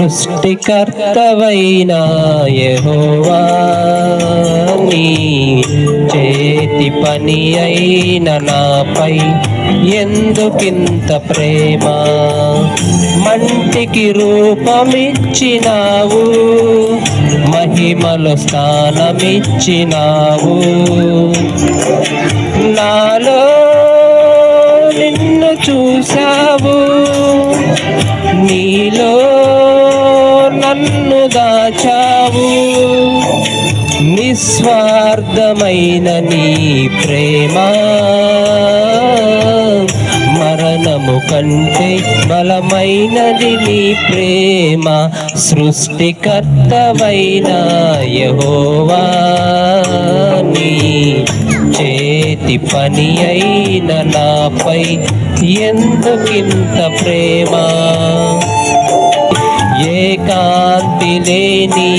సృష్టికర్తవైన యెహోవా నీ చేతి పని అయిన నాపై ఎందుకింత ప్రేమ? మంటికి రూపమిచ్చినావు, మహిమలో స్థానమిచ్చినావు. నాలో నిన్ను చూసావు, నీలో నన్ను దాచావు. నిస్వార్థమైన నీ ప్రేమ మరణము కంటే బలమైనది నీ ప్రేమ. సృష్టికర్తవైన యెహోవా నీ చేతి పని అయిన నాపై ఎందుకింత ప్రేమ? ఏకాంతి లేని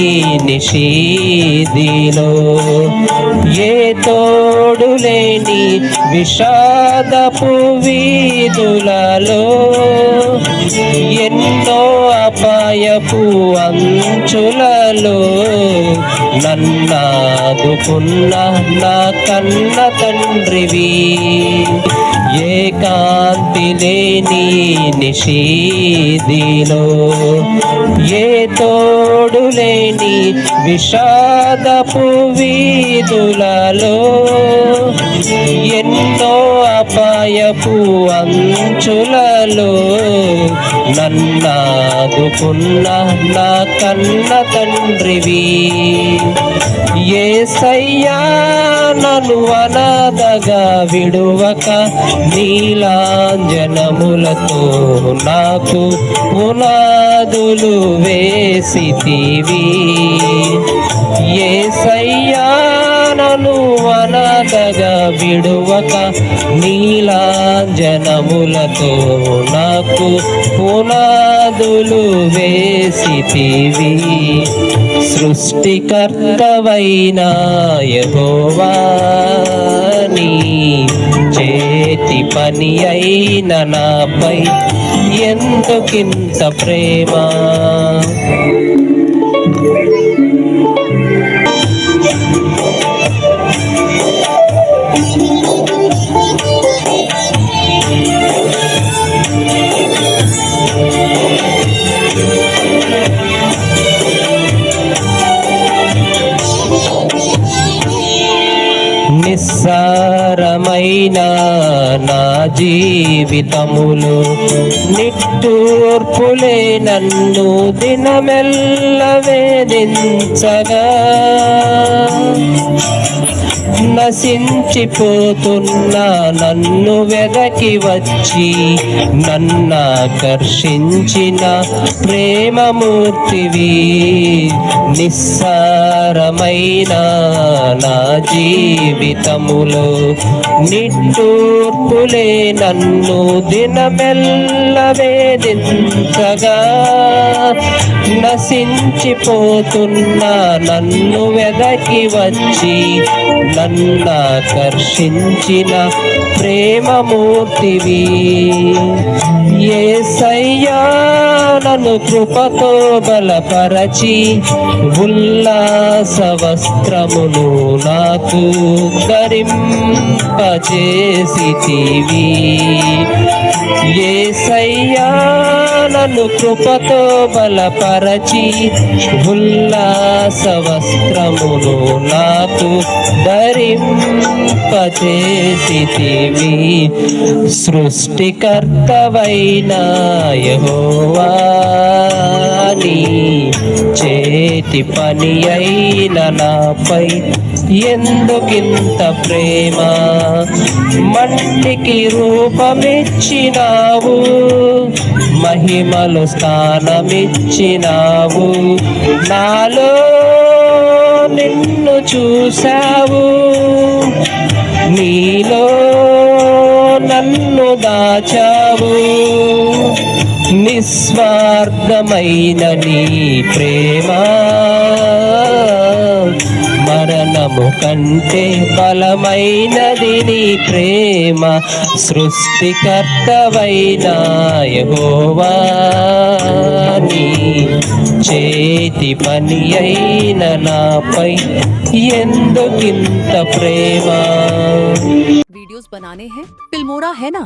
నిషీదిలో, ఏ తోడు లేని విషాదపు వీధులలో, ఎన్నో అపాయపు అంచులలో నన్నాదుకున్న నా కన్న తండ్రివి. ఏకాంతి లేని నిషీదిలో, ఏ తోడు లేని విషాదపు వీధులలో, ఎన్నో అపాయపు అంచులలో నన్నాదుకున్న నా కన్న తండ్రివి. యేసయ్యా నన్ను అనాథగా విడువక నీలాంజనములతో నాకు పునాదులు వేసితివి. యేసయ్యా నన్ను అనాథగా విడువక నీలాంజనములతో నాకు పునాదులు వేసితివి. సృష్టికర్తవైన యెహోవా నీ చేతి పని అయిన నాపై ఎందుకింత ప్రేమ? నిస్సారమైన నా జీవితములో నిట్టూర్పులే నన్ను దినమెల్ల వేధించగా, నశించిపోతున్న నన్ను వెదకి వచ్చి నన్నాకర్షించిన ప్రేమమూర్తివి. నిస్సారమైన నా జీవితములో నిట్టూర్పులే నన్ను దినమెల్ల వేధించగా, నశించిపోతున్న నన్ను వెదకి వచ్చి నన్నాకర్షించిన ప్రేమమూర్తివి. యేసయ్యా నన్ను కృపతో బలపరచి ఉల్లాస వస్త్రమును నాకు ధరింపజేసితివి. యేసయ్యా నన్ను కృపతో బలపరచి ఉల్లాస వస్త్రమును నాకు ధరింపజేసితివి. సృష్టికర్తవైన యెహోవా నీ చేతి పని అయిన నాపై ఎందుకింత ప్రేమ? మట్టికి రూపమిచ్చినావు, మహిమలో స్థానమిచ్చినావు. నాలో నిన్ను చూసావు, నీలో నన్ను దాచావు. నిస్వార్థమైన నీ ప్రేమ మరణము కంటే బలమైనది నీ ప్రేమ. సృష్టికర్తవైన యెహోవా నీ చేతి పని అయిన నాపై ఎందుకింత ప్రేమ. वीडियोस बनाने हैं फिल्मोरा है ना।